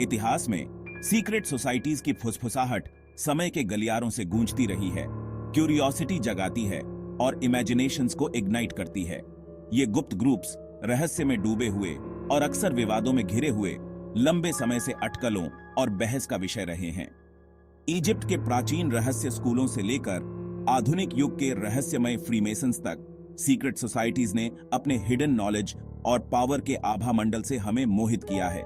इतिहास में secret societies की फुसफुसाहट समय के गलियारों से गूंजती रही है, क्यूरियोसिटी जगाती है और इमेजिनेशंस को इग्नाइट करती है। ये गुप्त ग्रुप्स रहस्य में डूबे हुए और अक्सर विवादों में घिरे हुए लंबे समय से अटकलों और बहस का विषय रहे हैं। इजिप्ट के प्राचीन रहस्य स्कूलों से लेकर आधुनिक युग के रहस्यमय फ्रीमेसन्स तक सीक्रेट सोसाइटीज ने अपने हिडन नॉलेज और पावर के आभा मंडल से हमें मोहित किया है।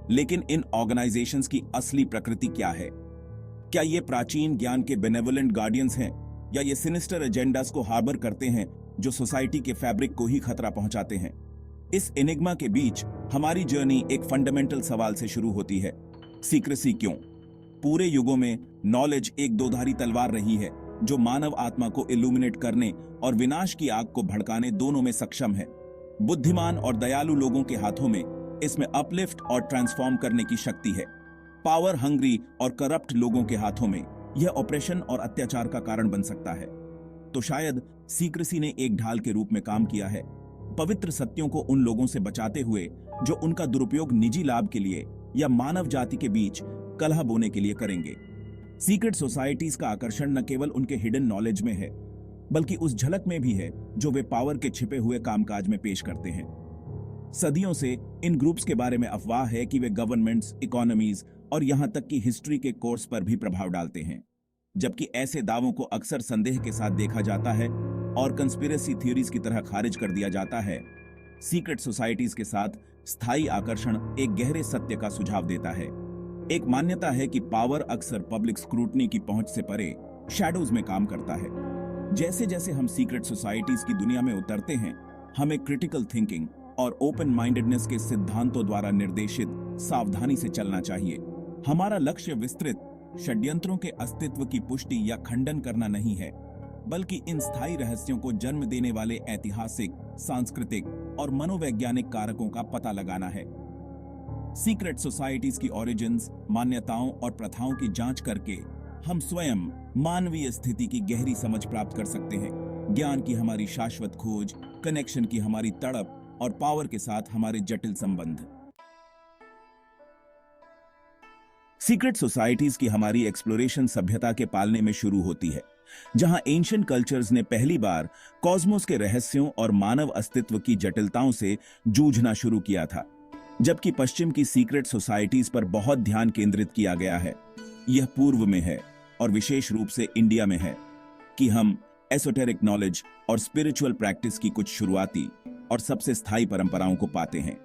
लेकिन इन ऑर्गेनाइजेशंस की असली प्रकृति क्या है? क्या ये प्राचीन ज्ञान के बेनेवोलेंट गार्डियंस हैं या ये सिनिस्टर एजेंडास को हार्बर करते हैं जो सोसाइटी के फैब्रिक को ही खतरा पहुंचाते हैं? इस एनिग्मा के बीच हमारी जर्नी एक फंडामेंटल सवाल से शुरू होती है। सीक्रेसी क्यों? पूरे युगों में नॉलेज एक दोधारी तलवार रही है जो मानव आत्मा को इल्यूमिनेट करने और विनाश की आग को भड़काने दोनों में सक्षम है। बुद्धिमान और दयालु लोगों के हाथों में इसमें अपलिफ्ट और ट्रांसफॉर्म करने की शक्ति है। पावर हंग्री और करप्ट लोगों के हाथों में यह ऑपरेशन और अत्याचार का कारण बन सकता है। तो शायद सीक्रेसी ने एक ढाल के रूप में काम किया है, पवित्र सत्यों को उन लोगों से बचाते हुए जो उनका दुरुपयोग निजी लाभ के लिए या मानव जाति के बीच कलह बोने के लिए करेंगे। सीक्रेट सोसाइटीज का आकर्षण न केवल उनके हिडन नॉलेज में है, बल्कि उस झलक में भी है जो वे पावर के छिपे हुए कामकाज में पेश करते हैं। सदियों से इन ग्रुप्स के बारे में अफवाह है कि वे गवर्नमेंट्स, इकोनॉमीज और यहां तक कि हिस्ट्री के कोर्स पर भी प्रभाव डालते हैं, जबकि ऐसे दावों को अक्सर संदेह के साथ देखा जाता है और कंस्पिरेसी थ्योरीज की तरह खारिज कर दिया जाता है। सीक्रेट सोसाइटीज के साथ स्थायी आकर्षण एक गहरे सत्य का सुझाव देता है। एक मान्यता है कि पावर अक्सर पब्लिक स्क्रूटनी की पहुंच से परे शैडोज में काम करता है। जैसे जैसे हम सीक्रेट सोसाइटीज की दुनिया में उतरते हैं, हमें क्रिटिकल थिंकिंग और ओपन माइंडेडनेस के सिद्धांतों द्वारा निर्देशित सावधानी से चलना चाहिए। हमारा लक्ष्य विस्तृत षड्यंत्रों के अस्तित्व की पुष्टि या खंडन करना नहीं है, बल्कि इन स्थायी रहस्यों को जन्म देने वाले ऐतिहासिक, सांस्कृतिक और मनोवैज्ञानिक कारकों का पता लगाना है। सीक्रेट सोसाइटीज की ओरिजिन्स, मान्यताओं और प्रथाओं की जांच करके हम स्वयं मानवीय स्थिति की गहरी समझ प्राप्त कर सकते हैं। ज्ञान की हमारी शाश्वत खोज, कनेक्शन की हमारी तड़प और पावर के साथ हमारे जटिल संबंध। सीक्रेट सोसाइटीज की हमारी एक्सप्लोरेशन सभ्यता के पालने में शुरू होती है, जहां एंशिएंट कल्चर्स ने पहली बार कॉस्मोस के रहस्यों और मानव अस्तित्व की जटिलताओं से जूझना शुरू किया था। जबकि पश्चिम की सीक्रेट सोसाइटीज पर बहुत ध्यान केंद्रित किया गया है, यह पूर्व में है और विशेष रूप से इंडिया में है कि हम एसोटेरिक नॉलेज और स्पिरिचुअल प्रैक्टिस की कुछ शुरुआती और सबसे स्थायी परंपराओं को पाते हैं।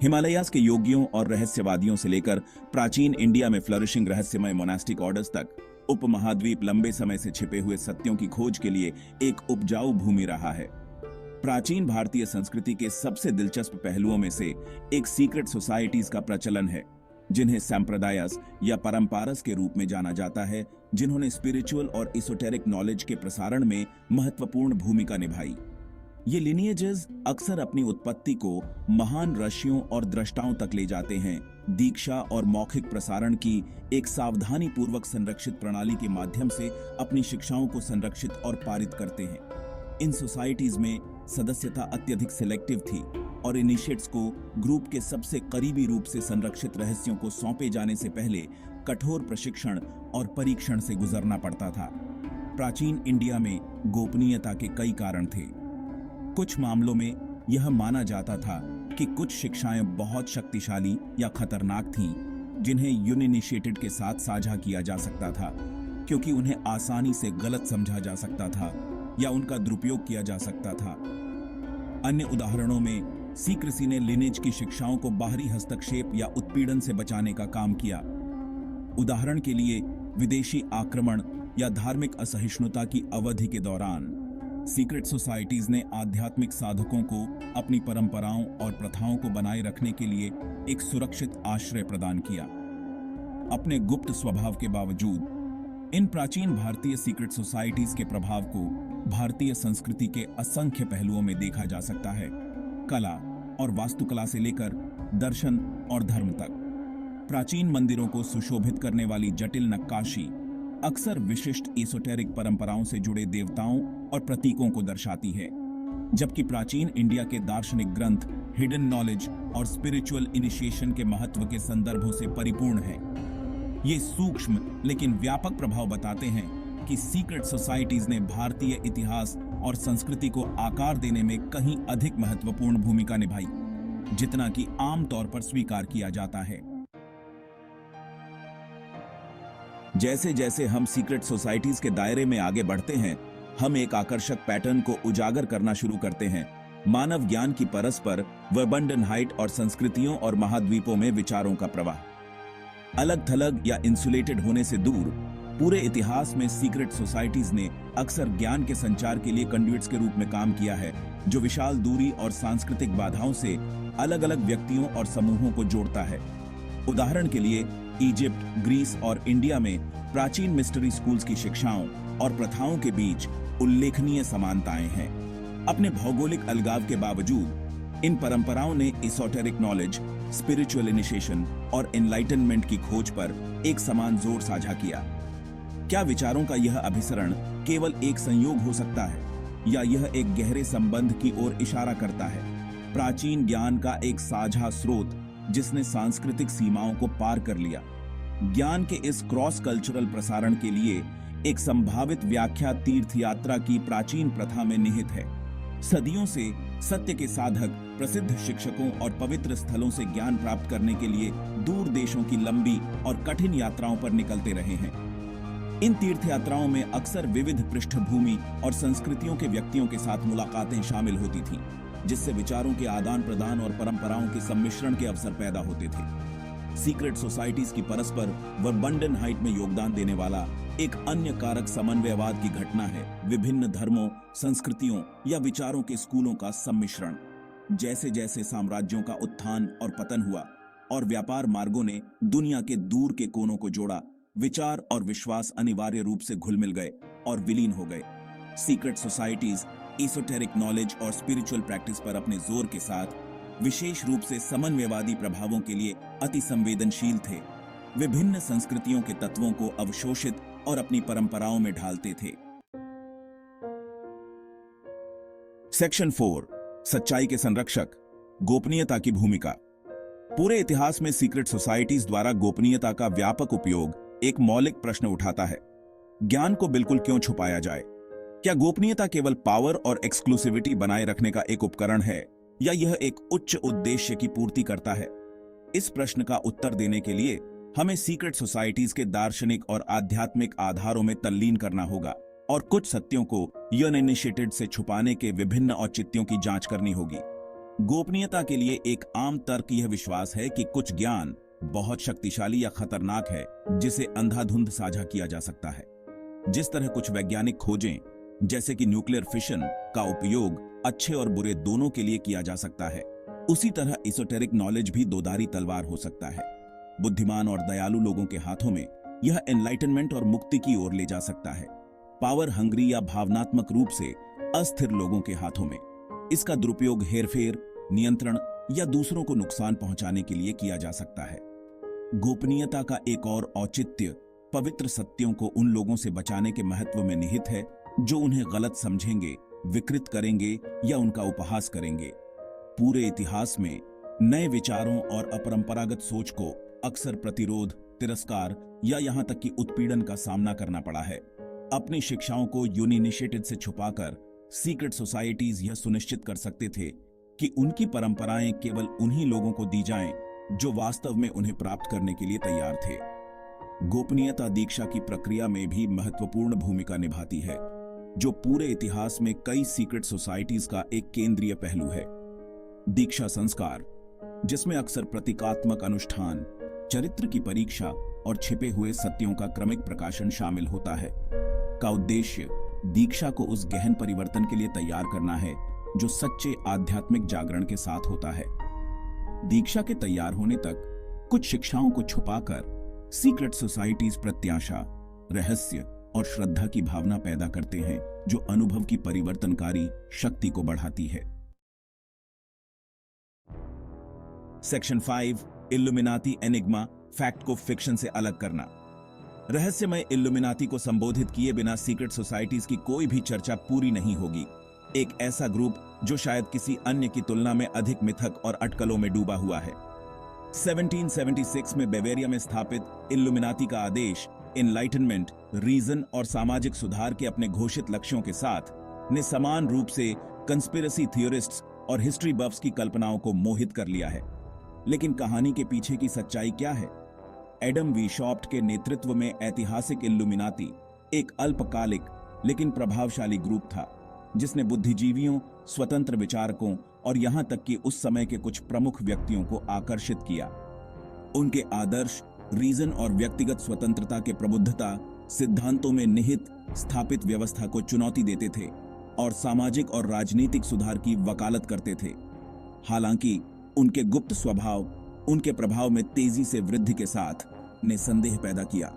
हिमालयास के योगियों और रहस्यवादियों से लेकर प्राचीन इंडिया में फ्लरिशिंग रहस्यमय मोनास्टिक ऑर्डर्स तक, उपमहाद्वीप लंबे समय से छिपे हुए सत्यों की खोज के लिए एक उपजाऊ भूमि रहा है। प्राचीन भारतीय संस्कृति के सबसे दिलचस्प पहलुओं में से एक सीक्रेट सोसाइटीज का प्रचलन है, जिन्हें संप्रदायस या परंपरास के रूप में जाना जाता है, जिन्होंने स्पिरिचुअल और एसोटेरिक नॉलेज के प्रसारण में महत्वपूर्ण भूमिका निभाई। ये लिनिएजेस अक्सर अपनी उत्पत्ति को महान ऋषियों और दृष्टाओं तक ले जाते हैं। दीक्षा और मौखिक प्रसारण की एक सावधानी पूर्वक संरक्षित प्रणाली के माध्यम से अपनी शिक्षाओं को संरक्षित और पारित करते हैं। इन सोसाइटीज में सदस्यता अत्यधिक सिलेक्टिव थी और इनिशिएट्स को ग्रुप के सबसे करीबी रूप से संरक्षित रहस्यों को सौंपे जाने से पहले कठोर प्रशिक्षण और परीक्षण से गुजरना पड़ता था। प्राचीन इंडिया में गोपनीयता के कई कारण थे। कुछ मामलों में यह माना जाता था कि कुछ शिक्षाएं बहुत शक्तिशाली या खतरनाक थीं, जिन्हें यूनिनिशिएटेड के साथ साझा किया जा सकता था, क्योंकि उन्हें आसानी से गलत समझा जा सकता था या उनका दुरुपयोग किया जा सकता था। अन्य उदाहरणों में सीक्रेसी ने लिनेज की शिक्षाओं को बाहरी हस्तक्षेप या उत्पीड़न से बचाने का काम किया। उदाहरण के लिए, विदेशी आक्रमण या धार्मिक असहिष्णुता की अवधि के दौरान सीक्रेट सोसाइटीज ने आध्यात्मिक साधकों को अपनी परंपराओं और प्रथाओं को बनाए रखने के लिए एक सुरक्षित आश्रय प्रदान किया। अपने गुप्त स्वभाव के बावजूद इन प्राचीन भारतीय सीक्रेट सोसाइटीज के प्रभाव को भारतीय संस्कृति के असंख्य पहलुओं में देखा जा सकता है। कला और वास्तुकला से लेकर दर्शन और धर्म तक, प्राचीन मंदिरों को सुशोभित करने वाली जटिल नक्काशी अक्सर विशिष्ट एसोटेरिक परंपराओं से जुड़े देवताओं और प्रतीकों को दर्शाती है, जबकि प्राचीन इंडिया के दार्शनिक ग्रंथ हिडन नॉलेज और स्पिरिचुअल इनिशिएशन के महत्व के संदर्भों से परिपूर्ण है। ये सूक्ष्म लेकिन व्यापक प्रभाव बताते हैं कि सीक्रेट सोसाइटीज ने भारतीय इतिहास और संस्कृति को आकार देने में कहीं अधिक महत्वपूर्ण भूमिका निभाई, जितना कि आमतौर पर स्वीकार किया जाता है। जैसे जैसे हम सीक्रेट सोसाइटीज के दायरे में आगे बढ़ते हैं, हम एक आकर्षक पैटर्न को उजागर करना शुरू करते हैं। मानव ज्ञान की परस्पर वर्बंडनहाइट और संस्कृतियों और महाद्वीपों में विचारों का प्रवाह। अलग थलग या इंसुलेटेड होने से दूर पूरे इतिहास में सीक्रेट सोसाइटीज ने अक्सर ज्ञान के संचार के लिए कंडुइट्स के रूप में काम किया है, जो विशाल दूरी और सांस्कृतिक बाधाओं से अलग अलग व्यक्तियों और समूहों को जोड़ता है। उदाहरण के लिए इजिप्ट, ग्रीस और इंडिया में प्राचीन मिस्ट्री स्कूल्स की शिक्षाओं और प्रथाओं के बीच उल्लेखनीय समानताएं हैं। अपने भौगोलिक अलगाव के बावजूद इन परंपराओं ने एसोटेरिक नॉलेज, स्पिरिचुअल इनिशिएशन और एनलाइटनमेंट की खोज पर एक समान जोर साझा किया। क्या विचारों का यह अभिसरण केवल एक संयोग हो सकता है, या यह एक गहरे संबंध की ओर इशारा करता है, प्राचीन ज्ञान का एक साझा स्रोत जिसने सांस्कृतिक सीमाओं को पार कर लिया? ज्ञान के इस क्रॉस कल्चरल प्रसारण के लिए एक संभावित व्याख्या तीर्थ यात्रा की प्राचीन प्रथा में निहित है। सदियों से सत्य के साधक प्रसिद्ध शिक्षकों और पवित्र स्थलों से ज्ञान प्राप्त करने के लिए दूर देशों की लंबी और कठिन यात्राओं पर निकलते रहे हैं। इन तीर्थ यात्राओं में अक्सर विविध पृष्ठभूमि और संस्कृतियों के व्यक्तियों के साथ मुलाकातें शामिल होती थीं, जिससे विचारों के आदान प्रदान और परंपराओं के सम्मिश्रण के अवसर पैदा होते थे। सीक्रेट सोसाइटीज की परस्पर वर्बंडनहाइट में योगदान देने वाला एक अन्य कारक समन्वयवाद की घटना है। विभिन्न धर्मों, संस्कृतियों या विचारों के स्कूलों का सम्मिश्रण। जैसे जैसे साम्राज्यों का उत्थान और पतन हुआ और व्यापार मार्गों ने दुनिया के दूर के कोनों को जोड़ा, विचार और विश्वास अनिवार्य रूप से घुल मिल गए और विलीन हो गए। सीक्रेट सोसाइटीज एसोटेरिक नॉलेज और स्पिरिचुअल प्रैक्टिस पर अपने जोर के साथ विशेष रूप से समन्वयवादी प्रभावों के लिए अति संवेदनशील थे। विभिन्न संस्कृतियों के तत्वों को अवशोषित और अपनी परंपराओं में ढालते थे। सेक्शन 4, सच्चाई के संरक्षक, गोपनीयता की भूमिका। पूरे इतिहास में सीक्रेट सोसाइटीज द्वारा गोपनीयता का व्यापक उपयोग एक मौलिक प्रश्न उठाता है। ज्ञान को बिल्कुल क्यों छुपाया जाए? क्या गोपनीयता केवल पावर और एक्सक्लूसिविटी बनाए रखने का एक उपकरण है, या यह एक उच्च उद्देश्य की पूर्ति करता है? इस प्रश्न का उत्तर देने के लिए हमें सीक्रेट सोसाइटीज के दार्शनिक और आध्यात्मिक आधारों में तल्लीन करना होगा और कुछ सत्यों को अनइनिशिएटेड से छुपाने के विभिन्न औचित्यों की जांच करनी होगी। गोपनीयता के लिए एक आम तर्क यह विश्वास है कि कुछ ज्ञान बहुत शक्तिशाली या खतरनाक है जिसे अंधाधुंध साझा किया जा सकता है। जिस तरह कुछ वैज्ञानिक खोजें, जैसे कि न्यूक्लियर फिशन का उपयोग अच्छे और बुरे दोनों के लिए किया जा सकता है, उसी तरह एसोटेरिक नॉलेज भी दोधारी तलवार हो सकता है। बुद्धिमान और दयालु लोगों के हाथों में यह एनलाइटनमेंट और मुक्ति की ओर ले जा सकता है। पावर हंग्री या भावनात्मक रूप से अस्थिर लोगों के हाथों में इसका दुरुपयोग हेरफेर, नियंत्रण या दूसरों को नुकसान पहुंचाने के लिए किया जा सकता है। गोपनीयता का एक और औचित्य पवित्र सत्यों को उन लोगों से बचाने के महत्व में निहित है जो उन्हें गलत समझेंगे, विकृत करेंगे या उनका उपहास करेंगे। पूरे इतिहास में नए विचारों और अपरंपरागत सोच को अक्सर प्रतिरोध, तिरस्कार या यहां तक कि उत्पीड़न का सामना करना पड़ा है। अपनी शिक्षाओं को यूनिनिशिएटेड से छुपाकर सीक्रेट सोसाइटीज यह सुनिश्चित कर सकते थे कि उनकी परंपराएं केवल उन्हीं लोगों को दी जाएं जो वास्तव में उन्हें प्राप्त करने के लिए तैयार थे। गोपनीयता दीक्षा की प्रक्रिया में भी महत्वपूर्ण भूमिका निभाती है, जो पूरे इतिहास में कई सीक्रेट सोसाइटीज का एक केंद्रीय पहलू है। दीक्षा संस्कार, जिसमें अक्सर प्रतीकात्मक अनुष्ठान, चरित्र की परीक्षा और छिपे हुए सत्यों का क्रमिक प्रकाशन शामिल होता है, का उद्देश्य दीक्षा को उस गहन परिवर्तन के लिए तैयार करना है जो सच्चे आध्यात्मिक जागरण के साथ होता है। दीक्षा के तैयार होने तक कुछ शिक्षाओं को छुपाकर सीक्रेट सोसाइटीज प्रत्याशा, रहस्य और श्रद्धा की भावना पैदा करते हैं जो अनुभव की परिवर्तनकारी शक्ति को बढ़ाती है। सेक्शन 5, इल्यूमिनाती एनिग्मा, फैक्ट को फिक्शन से अलग करना। रहस्यमय इल्यूमिनाती को संबोधित किए बिना सीक्रेट सोसाइटीज की कोई भी चर्चा पूरी नहीं होगी। एक ऐसा ग्रुप जो शायद किसी अन्य की तुलना में अधिक मिथक और अटकलों में डूबा हुआ है। 1776 में बेवेरिया में स्थापित इल्यूमिनाती का आदेश एनलाइटनमेंट, रीजन और सामाजिक सुधार के अपने घोषित लक्ष्यों के साथ ने समान रूप से कंस्पिरेसी थियोरिस्ट्स और हिस्ट्री बफ्स की कल्पनाओं को मोहित कर लिया है। लेकिन कहानी के पीछे की सच्चाई क्या है? एडम वीशॉप्ट के नेतृत्व में ऐतिहासिक इल्यूमिनाती एक अल्पकालिक लेकिन प्रभावशाली ग्रुप था, जिसने बुद्धिजीवियों, स्वतंत्र विचारकों और यहां तक कि उस समय के कुछ प्रमुख व्यक्तियों को आकर्षित किया। उनके आदर्श रीजन और व्यक्तिगत स्वतंत्रता के प्रबुद्धता सिद्धांतों में निहित स्थापित व्यवस्था को चुनौती देते थे और सामाजिक और राजनीतिक सुधार की वकालत करते थे। हालांकि उनके गुप्त स्वभाव उनके प्रभाव में तेजी से वृद्धि के साथ ने संदेह पैदा किया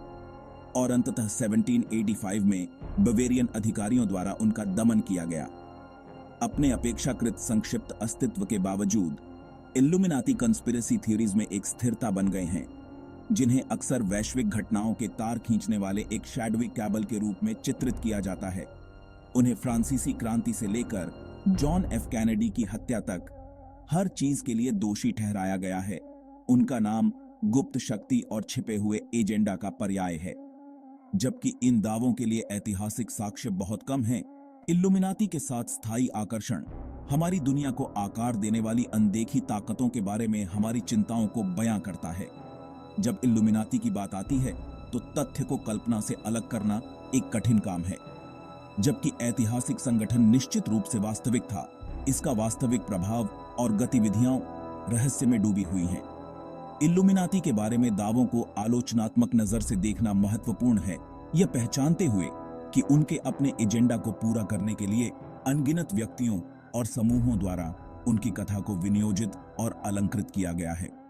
और अंततः 1785 में बवेरियन अधिकारियों द्वारा उनका दमन किया गया। अपने अपेक्षाकृत संक्षिप्त अस्तित्व के बावजूद इल्यूमिनाती कंस्पिरेसी थ्योरीज में एक स्थिरता बन गए हैं, जिन्हें अक्सर वैश्विक घटनाओं के तार खींचने वाले एक शैडोवी कैबल के रूप में चित्रित किया जाता है। उन्हें फ्रांसीसी क्रांति से लेकर जॉन एफ कैनेडी की हत्या तक हर चीज के लिए दोषी ठहराया गया है। उनका नाम गुप्त शक्ति और छिपे हुए एजेंडा का पर्याय है। जबकि इन दावों के लिए ऐतिहासिक साक्ष्य बहुत कम हैं, इल्यूमिनाती के साथ स्थायी आकर्षण हमारी दुनिया को आकार देने वाली अनदेखी ताकतों के बारे में हमारी चिंताओं को बयां करता है। जब इल्यूमिनाती की बात आती है तो तथ्य को कल्पना से अलग करना एक कठिन काम है। जबकि ऐतिहासिक संगठन निश्चित रूप से वास्तविक था, इसका वास्तविक प्रभाव और गतिविधियां रहस्य में डूबी हुई हैं। इल्यूमिनाती के बारे में दावों को आलोचनात्मक नजर से देखना महत्वपूर्ण है, यह पहचानते हुए कि उनके अपने एजेंडा को पूरा करने के लिए अनगिनत व्यक्तियों और समूहों द्वारा उनकी कथा को विनियोजित और अलंकृत किया गया है।